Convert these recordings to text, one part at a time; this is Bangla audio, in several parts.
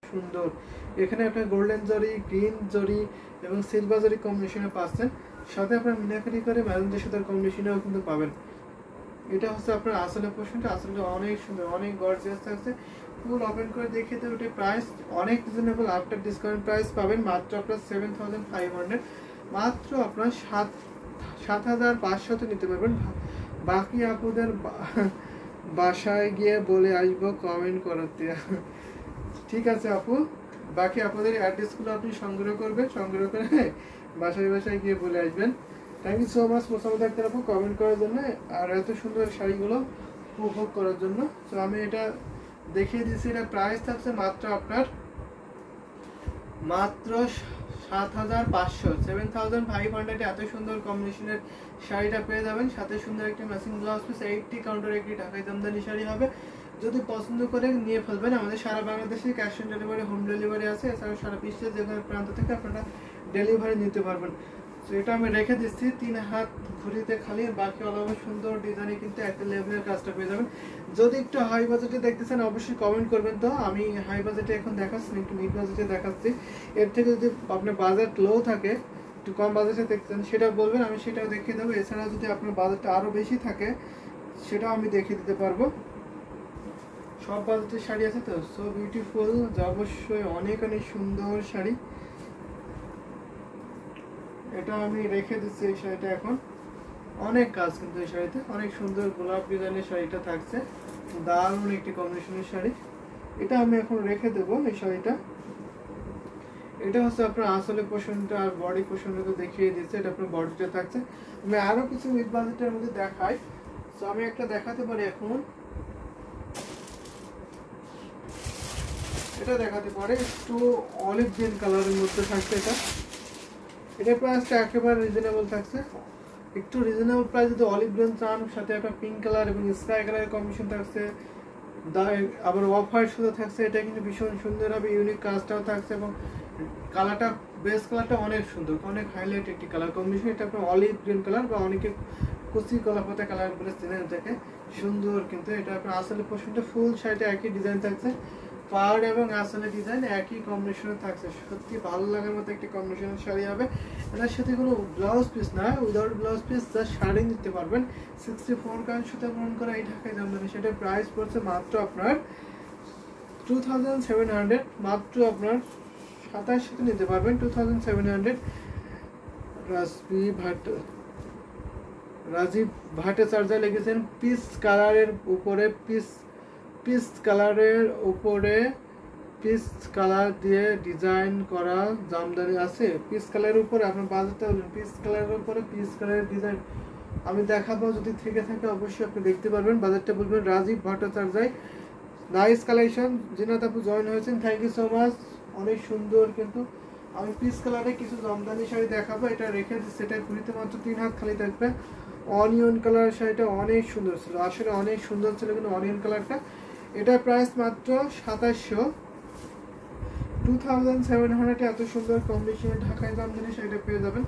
সুন্দর। এখানে আপনার গোল্ডেন জরি, গ্রিন জরি এবং সিলভার জরি কম্বিনেশনে পাচ্ছেন, সাথে আপনার মিনাকারি করে ম্যাজেন্টা সুতার কম্বিনেশনেও কিন্তু পাবেন। এটা হচ্ছে আপনার আসলে পোর্শনটা, আসলে অনেক সুন্দর, অনেক গর্জিয়াস থাকছে। ফুল ওপেন করে দেখিয়ে দেবো। এটার প্রাইস অনেক রিজনেবল, আফটার ডিসকাউন্ট প্রাইস পাবেন মাত্র আপনার 7500, মাত্র আপনার 7500 নিতে পারবেন। বাকি আপুদের বাসায় গিয়ে বলে আসবো কমেন্ট করতে। ঠিক আছে আপু, বাকি আপনাদের অ্যাড্রেসগুলো আপনি সংগ্রহ করবেন, সংগ্রহ করে বাসায় বাসায় গিয়ে বলে আসবেন। Thank you so much Mosammat Akter আপু কমেন্ট করার জন্য আর এত সুন্দর শাড়িগুলো উপভোগ করার জন্য। তো আমি এটা দেখিয়ে দিচ্ছি। এটা প্রাইস থাকছে মাত্র আপনার মাত্র 7500, 7500 এত সুন্দর কম্বিনেশনের শাড়িটা পেয়ে যাবেন। সাথে সুন্দর একটা ম্যাচিং ব্লাউজ পিস, 80 কাউন্টার একটি ঢাকাই জামদানি শাড়ি হবে। যদি পছন্দ করে নিয়ে ফেলবেন। আমাদের সারা বাংলাদেশে cash on delivery, home delivery আছে। এছাড়াও সারা বিশ্বের যে কোনো প্রান্ত থেকে আপনারা ডেলিভারি নিতে পারবেন। তো এটা আমি রেখে দিচ্ছি 3 হাত ঘুরিতে খালি, বাকি অল ওভার সুন্দর ডিজাইনে কিন্তু একটা লেভেলের কাজটা পেয়ে যাবেন। যদি একটু হাই বাজেটে দেখতেছেন অবশ্যই কমেন্ট করবেন। তো আমি হাই বাজেটে এখন দেখাচ্ছি, একটু মিড বাজেটে দেখাচ্ছি। এর থেকে যদি আপনার বাজেট লো থাকে, একটু কম বাজেটে দেখতেন, সেটা বলবেন, আমি সেটাও দেখিয়ে দেবো। এছাড়া যদি আপনার বাজেটটা আরও বেশি থাকে সেটাও আমি দেখিয়ে দিতে পারবো। সব বাজেটের শাড়ি আছে তো। সো বিউটিফুল, অবশ্যই অনেক অনেক সুন্দর শাড়ি। এটা আমি রেখে দিচ্ছি এই শাড়িটা। এখন অনেক কাজ কিন্তু এই শাড়িতে, অনেক সুন্দর গোলাপ ডিজাইনের শাড়িটা থাকছে, দারুণ একটি কম্বিনেশনের শাড়ি। এটা আমি এখন রেখে দেবো এই শাড়িটা। এটা হচ্ছে আপনার আসলে পোর্শনটা, আর বডি পোর্শনটা তো দেখিয়ে দিচ্ছে। এটা আপনার বডিটা থাকছে। আমি আরো কিছু মিড বাজেটের মধ্যে দেখাই। তো আমি একটা দেখাতে পারি এখন, এটা দেখাতে পারে একটু অলিভ গ্রিন কালারের মধ্যে থাকছে। এটার প্রাইসটা একেবারে রিজনেবল থাকছে, একটু রিজনেবল প্রাইস। যদি অলিভ গ্রিন চান, সাথে একটা পিঙ্ক কালার এবং স্কাই কালারের কম্বিনেশন থাকছে, আবার অফ হোয়াইট সুতো থাকছে। এটা কিন্তু ভীষণ সুন্দর হবে, ইউনিক কাজটাও থাকছে এবং কালারটা, বেস কালারটা অনেক সুন্দর, অনেক হাইলাইট একটি কালার কম্বিনেশন। এটা আপনার অলিভ গ্রিন কালার বা অনেকে কুচি কলাপাতা কালার বলে চেনেন এটাকে, সুন্দর। কিন্তু এটা আপনার আসলে পোর্শনটা ফুল শাড়িটা একই ডিজাইন থাকছে, পাড় এবং আসলে ডিজাইন একই কম্বিনেশনে থাকছে। সত্যি ভালো লাগার মতো একটি কম্বিনেশনের শাড়ি হবে। এটার সাথে কোনো ব্লাউজ পিস না, without blouse piece just sari নিতে পারবেন। 64 কাউন্ট সুতা বহন করা এই ঢাকাই জামদানি, সেটার প্রাইস পড়ছে মাত্র আপনার 2700, মাত্র আপনার 2700 নিতে পারবেন। 2700। রাজীব ভট্টাচার্য লিখেছেন পিস কালারের উপরে, পিস কালারের উপরে পিস কালার দিয়ে ডিজাইন করা জামদানি আছে। পিস কালারের উপরে আপনার বাজেটটা বলুন। পিস কালারের উপরে পিস কালারের ডিজাইন আমি দেখাবো, যদি থেকে থাকে অবশ্যই আপনি দেখতে পারবেন। বাজেটটা বলবেন। Rajib Bhattacharya, nice collection. জিনাত আপু জয়েন হয়েছেন, থ্যাংক ইউ সো মাচ, অনেক সুন্দর। কিন্তু আমি পিস কালারে কিছু জামদানি শাড়ি দেখাবো, এটা রেখে দিচ্ছি। এটা ঘুরিতে মাত্র 3 হাত খালি থাকবে। অনিয়ন কালার শাড়িটা অনেক সুন্দর ছিল, আসলে অনেক সুন্দর ছিল কিন্তু অনিয়ন কালারটা। এটার প্রাইস মাত্র 2700, 2700। এত সুন্দর কম্বিনেশনে ঢাকায় জামদানি শাড়িটা পেয়ে যাবেন।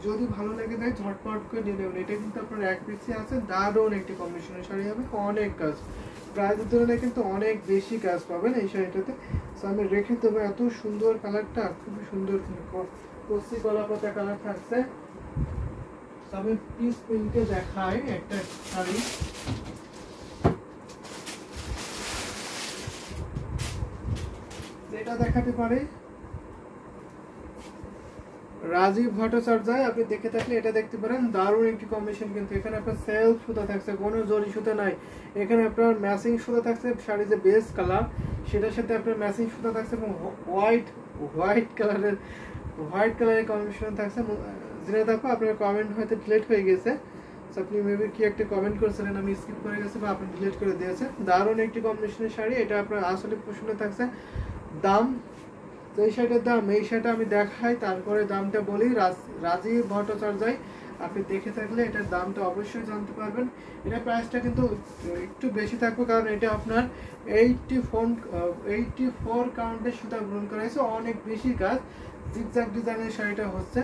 যদি ভালো লেগে যায় ঝটপট করে নিয়ে নেবেন। এটা কিন্তু আপনার এক পিসে আছে, দারুণ একটি কম্বিনেশনের শাড়ি হবে, অনেক কাজ, প্রাইসের তুলনায় কিন্তু অনেক বেশি কাজ পাবেন এই শাড়িটাতে। সো আমি রেখে দেবো। এত সুন্দর কালারটা, খুবই সুন্দর কচি কলাপাতা কালার থাকছে। আমি পিস পিঙ্কে দেখাই একটা শাড়ি। এটা দেখাতে পারি রাজীব ভট্টাচার্য, আপনি দেখে থাকলে এটা দেখতে পারেন, দারুণ একটি কম্বিনেশন। কিন্তু এখানে আপনার সেলফ সুতা থাকছে, কোনো জরি সুতা নাই। এখানে আপনার ম্যাচিং সুতা থাকছে, শাড়ির যে বেস কালার সেটার সাথে আপনার ম্যাচিং সুতা থাকছে এবং হোয়াইট কালারের কম্বিনেশন থাকছে। জেনে দেখো আপনার কমেন্ট হয়তো ডিলিট হয়ে গেছে, আপনি মেবি কি একটা কমেন্ট করেছিলেন, আমি স্কিপ করে গেছি বা আপনি ডিলিট করে দিয়েছেন। দারুণ একটি কম্বিনেশনের শাড়ি। এটা আপনার আসলে প্রশ্নে থাকছে দাম। তো এই শাড়িটার দাম, এই শাড়িটা আমি দেখাই তারপরে দামটা বলি। রাজীব ভট্টাচার্য, আপনি দেখে থাকলে এটার দামটা অবশ্যই জানতে পারবেন। এটার প্রাইসটা কিন্তু একটু বেশি থাকবে, কারণ এটা আপনার 84 কাউন্টের সুতা গ্রহণ করা হয়েছে, অনেক বেশি কাজ, জিগজ্যাগ ডিজাইনের শাড়িটা হচ্ছে।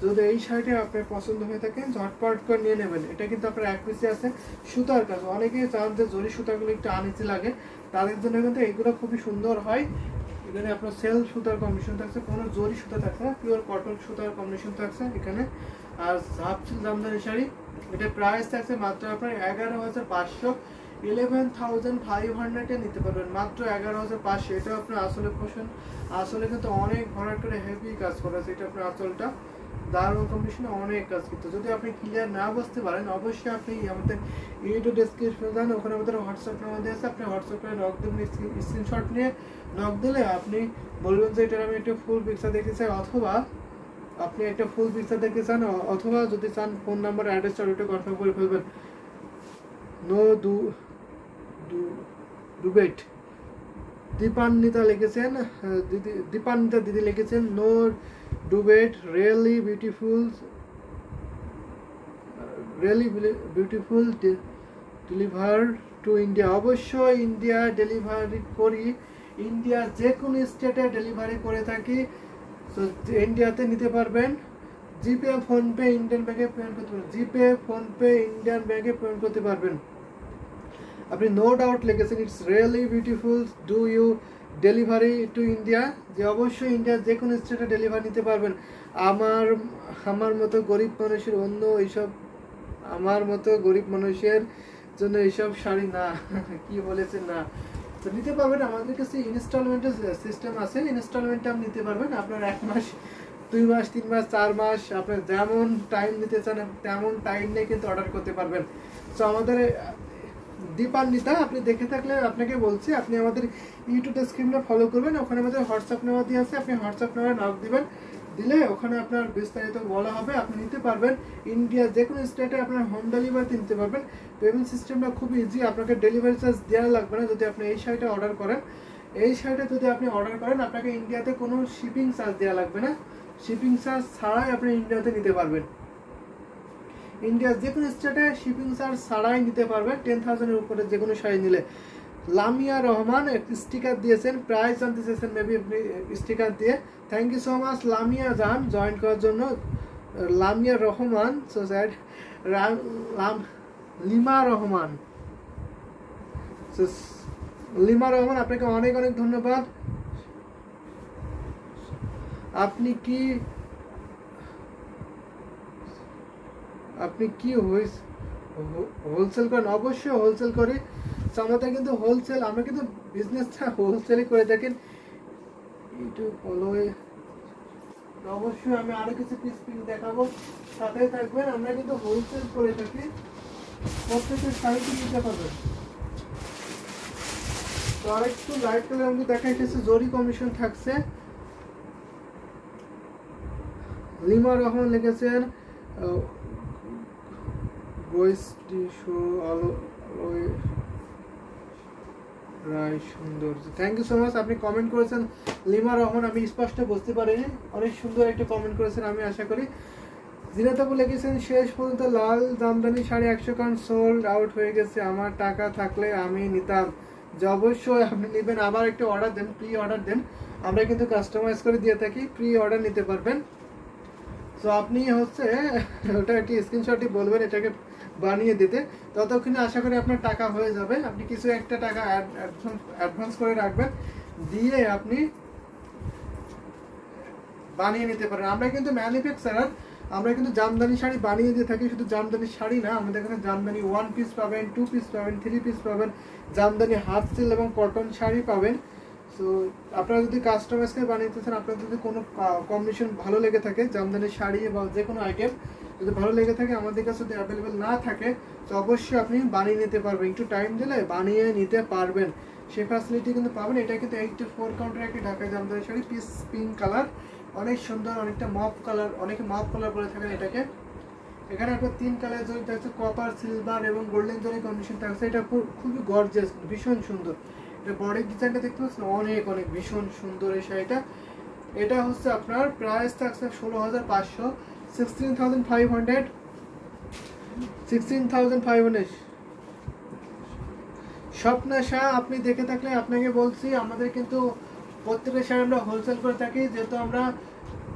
যদি এই শাড়িটা আপনার পছন্দ হয়ে থাকে ঝটপট করে নিয়ে নেবেন। এটা কিন্তু আপনার এক পিসে আছে, সুতার কাজ। অনেকেই চান যে জরি সুতাগুলো একটু আনিচে লাগে, তাদের জন্য কিন্তু এইগুলো খুবই সুন্দর হয়। এখানে আপনার সেলফ সুতার কম্বিনেশন থাকছে, কোনো জরি সুতা থাকছে না, পিওর কটন সুতার কম্বিনেশন থাকছে এখানে। আর হাফ জামদানি শাড়ি, এটা প্রাইস থাকছে মাত্র আপনার 11,500, 11,500 নিতে পারবেন মাত্র 11,500। এটা আপনার আসলে পোষণ, আসলে কিন্তু অনেক ভরাট করে হেভি কাজ করা আছে। এটা আপনার আঁচলটা দারুণ কম্বিনেশনে অনেক কাজ করতে। যদি আপনি ক্লিয়ার না বুঝতে পারেন অবশ্যই আপনি আমাদের ইউটিউব ডেসক্রিপশনে যান, ওখানে আমাদের হোয়াটসঅ্যাপ নাম্বার আছে, আপনি হোয়াটসঅ্যাপে নক দেবেন, স্ক্রিনশট নিয়ে নক দিলে আপনি বলবেন যে এটার আমি একটা ফুল পিকচার দেখতে চাই, অথবা আপনি একটা ফুল পিকচার দেখতে চান, অথবা যদি চান ফোন নাম্বার অ্যাড্রেসটা ওইটা কনফার্ম করে ফেলবেন। নো ডুবেট দীপান্বিতা লিখেছেন, দীপান্বিতা দিদি লিখেছেন নো ডুবেট, really beautiful deliver to India. অবশ্যই ইন্ডিয়া ডেলিভারি করি, ইন্ডিয়ার যে কোনো স্টেটে ডেলিভারি করে থাকি, তো ইন্ডিয়াতে নিতে পারবেন। জিপে ফোনপে ইন্ডিয়ান ব্যাংকে পেমেন্ট করতে পারবেন, জিপে ফোনপে ইন্ডিয়ান ব্যাংকে পেমেন্ট করতে পারবেন। আপনি নো ডাউট লিখেছেন it's really beautiful do you delivery to India, যে অবশ্যই ইন্ডিয়ার যে কোনো স্টেটে ডেলিভারি নিতে পারবেন। আমার মতো গরিব মানুষের অন্য এইসব, আমার মতো গরিব মানুষের জন্য এইসব শাড়ি না কি বলেছেন না, তো নিতে পারবেন। আমাদের কাছে ইনস্টলমেন্টের সিস্টেম আছে, ইনস্টলমেন্টে আপনি নিতে পারবেন। আপনার 1 মাস 2 মাস 3 মাস 4 মাস আপনার যেমন টাইম নিতে চান তেমন টাইম নিয়ে কিন্তু অর্ডার করতে পারবেন। তো আমাদের দীপান্বিতা, আপনি দেখে থাকলে আপনাকে বলছি আপনি আমাদের ইউটিউব স্ক্রিনে ফলো করবেন, ওখানে আমাদের হোয়াটসঅ্যাপ নাম্বার দিয়ে আছে, আপনি হোয়াটসঅ্যাপ নাম্বারে নক দিবেন, দিলে ওখানে আপনার বিস্তারিত বলা হবে, আপনি নিতে পারবেন। ইন্ডিয়া যে কোনো স্টেটে আপনার হোম ডেলিভারিতে নিতে পারবেন। পেমেন্ট সিস্টেমটা খুব ইজি, আপনাকে ডেলিভারি চার্জ দেওয়া লাগবে না। যদি আপনি এই শাড়িটা অর্ডার করেন, এই শাড়িটা যদি আপনি অর্ডার করেন আপনাকে ইন্ডিয়াতে কোনো শিপিং চার্জ দেওয়া লাগবে না, শিপিং চার্জ ছাড়াই আপনি ইন্ডিয়াতে নিতে পারবেন। ইন্ডিয়ার যে কোনো স্টেটে শিপিং চার্জ ছাড়াই নিতে পারবেন 10,000-এর উপরে যে কোনো শাড়ি নিলে। লামিয়া রহমান একটি স্টিকার দিয়েছেন, প্রাইস জানতে চেয়েছেন মেবি আপনি স্টিকার দিয়ে। Thank you so much Lamia জান জয়েন করার জন্য। লামিয়া রহমান, সো স্যাড, লিমা রহমান, লিমা রহমান আপনাকে অনেক অনেক ধন্যবাদ। আপনি কি হোলসেল করেন? অবশ্যই হোলসেল করি। আমাদের কিন্তু হোলসেল, আমরা কিন্তু বিজনেসটা হোলসেলই করে থাকেন। ইউটিউব ফলো, অবশ্যই আমি আরো কিছু পিস দেখাবো, সাথে থাকবেন। আমরা কিন্তু হোলসেল করে থাকি, প্রত্যেকের শাড়িটি নিতে পারবেন। তো আরেকটু লাইট কালার আমি দেখাইতেছি, জরি কমিশন থাকছে। লিমা রহমান লিখেছেন সুন্দর, থ্যাংক ইউ সো মাচ। আপনি কমেন্ট করেছেন লিমা রহমান, আমি স্পষ্ট বুঝতে পারিনি, অনেক সুন্দর একটা কমেন্ট করেছেন, আমি আশা করি। জিনাতাবু লিখেছেন শেষ পর্যন্ত লাল jamdani sari 100 count sold out হয়ে গেছে, আমার টাকা থাকলে আমি নিতাম। যে অবশ্যই আপনি নেবেন, আবার একটা অর্ডার দেন, প্রি অর্ডার দেন, আমরা কিন্তু কাস্টমাইজ করে দিয়ে থাকি, প্রি অর্ডার নিতে পারবেন। তো আপনি হচ্ছে ওটা একটি স্ক্রিনশটই বলবেন এটাকে বানিয়ে দিতে, ততক্ষণে আশা করি আপনার টাকা হয়ে যাবে। আপনি কিছু একটা টাকা অ্যাডভান্স করে রাখবেন, দিয়ে আপনি বানিয়ে নিতে পারেন। আমরা কিন্তু ম্যানুফ্যাকচারার, আমরা কিন্তু জামদানি শাড়ি বানিয়ে দিয়ে থাকি। শুধু জামদানি শাড়ি না, আমাদের এখানে জামদানি 1 পিস পাবেন, 2 পিস পাবেন, 3 পিস পাবেন, জামদানি হাফ সিল এবং কটন শাড়ি পাবেন। সো আপনারা যদি কাস্টমাইজ করে বানিয়ে চান, আপনার যদি কোনো কম্বিনেশন ভালো লেগে থাকে, জামদানি শাড়ি বা যে কোনো আইটেম যদি ভালো লেগে থাকে, আমাদের কাছে যদি অ্যাভেলেবেল না থাকে, তো অবশ্যই আপনি বানিয়ে নিতে পারবেন। একটু টাইম দিলে বানিয়ে নিতে পারবেন, সেই ফ্যাসিলিটি কিন্তু পাবেন। এটা কিন্তু 84 কাউন্টার একটি ঢাকায় Jamdani sari, piece pink colour, অনেক সুন্দর, অনেকটা মপ কালার, অনেকে মপ কালার বলে থাকেন এটাকে। এখানে আপনার 3 কালার জরি থাকছে, কপার, সিলভার এবং গোল্ডেন জরি কম্বিনেশন থাকছে। এটা খুবই গর্জিয়াস, ভীষণ সুন্দর। এটা বডির ডিজাইনটা দেখতে পাচ্ছেন, অনেক অনেক ভীষণ সুন্দর এই শাড়িটা। এটা হচ্ছে আপনার প্রাইস থাকছে 16,500, 16,500। স্বপ্না শাহ, আপনি দেখে থাকলে আপনাকে বলছি, আমাদের কিন্তু প্রত্যেকটা শাড়ি আমরা হোলসেল করে থাকি, যেহেতু আমরা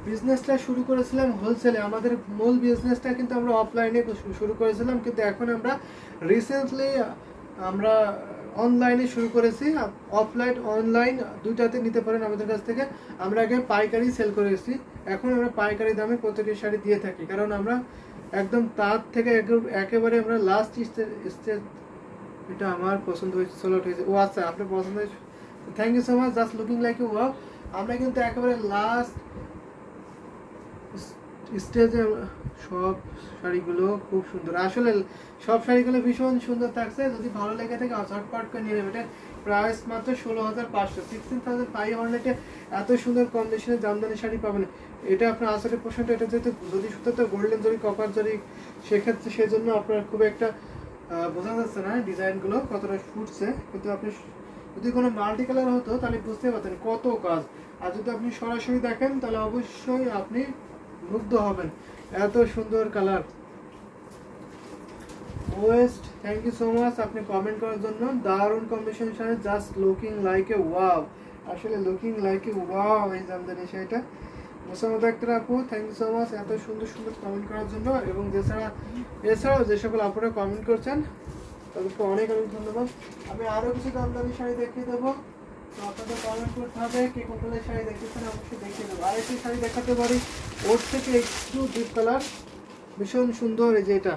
বিজনেসটা শুরু করেছিলাম হোলসেলে। আমাদের মূল বিজনেসটা কিন্তু আমরা অফলাইনে শুরু করেছিলাম, কিন্তু এখন আমরা রিসেন্টলি আমরা অনলাইনে শুরু করেছি, অফলাইন অনলাইন দুইটাতে নিতে পারেন আমাদের কাছ থেকে। আমরা আগে পাইকারি সেল করেছি, এখন আমরা পাইকারি দামে প্রত্যেকটি শাড়ি দিয়ে থাকি, কারণ আমরা একদম তার থেকে একেবারে আমরা লাস্ট স্টেজ। এটা আমার পছন্দ হয়েছে, সোলট হয়েছে। ও আচ্ছা, আপনার পছন্দ হয়েছে, thank you so much, just looking like you wow. আমরা কিন্তু একেবারে লাস্ট স্টেজে সব শাড়িগুলো খুব সুন্দর, আসলে সব শাড়িগুলো ভীষণ সুন্দর থাকছে। যদি ভালো লেগে থাকে ঝটপট করে নিয়ে নেবেন। এটা প্রাইস মাত্র 16,500, 16,500 এত সুন্দর কম্বিনেশনে জামদানি শাড়ি পাবেন। এটা আপনার আসলের পোর্শনটা, এটা যেহেতু যদি সুতো গোল্ডেন জরি কপার জরি, সেক্ষেত্রে সেজন্য আপনার খুব একটা বোঝা যাচ্ছে না ডিজাইনগুলো কতটা ফুটছে, কিন্তু আপনি যদি কোনো মাল্টি কালার হতো তাহলে বুঝতে পারতেন কত কাজ। আর যদি আপনি সরাসরি দেখেন তাহলে অবশ্যই আপনি মুগ্ধ হবেন, এত সুন্দর কালার। ওয়েস্ট, থ্যাংক ইউ সো মাচ আপনি কমেন্ট করার জন্য। দারুণ combination sari, just looking like a wow, আসলে লুকিং লাইক এ ওয়াও এই জামদানি শাড়িটা। মোসাম্মদ আক্তার আপু, থ্যাংক ইউ সো মাচ এত সুন্দর সুন্দর কমেন্ট করার জন্য। এবং এছাড়াও যে সকল আপুরা কমেন্ট করছেন তাদেরকে অনেক অনেক ধন্যবাদ। আমি আরও কিছু জামদানি শাড়ি দেখিয়ে দেবো, তো আপনাদের কমেন্ট করতে হবে কে কোন কালার শাড়ি দেখতেছেন, অবশ্যই দেখিয়ে দেবো। আরেকটি শাড়ি দেখাতে পারি, ওর থেকে একটু ডিপ কালার, ভীষণ সুন্দর। এই যে এটা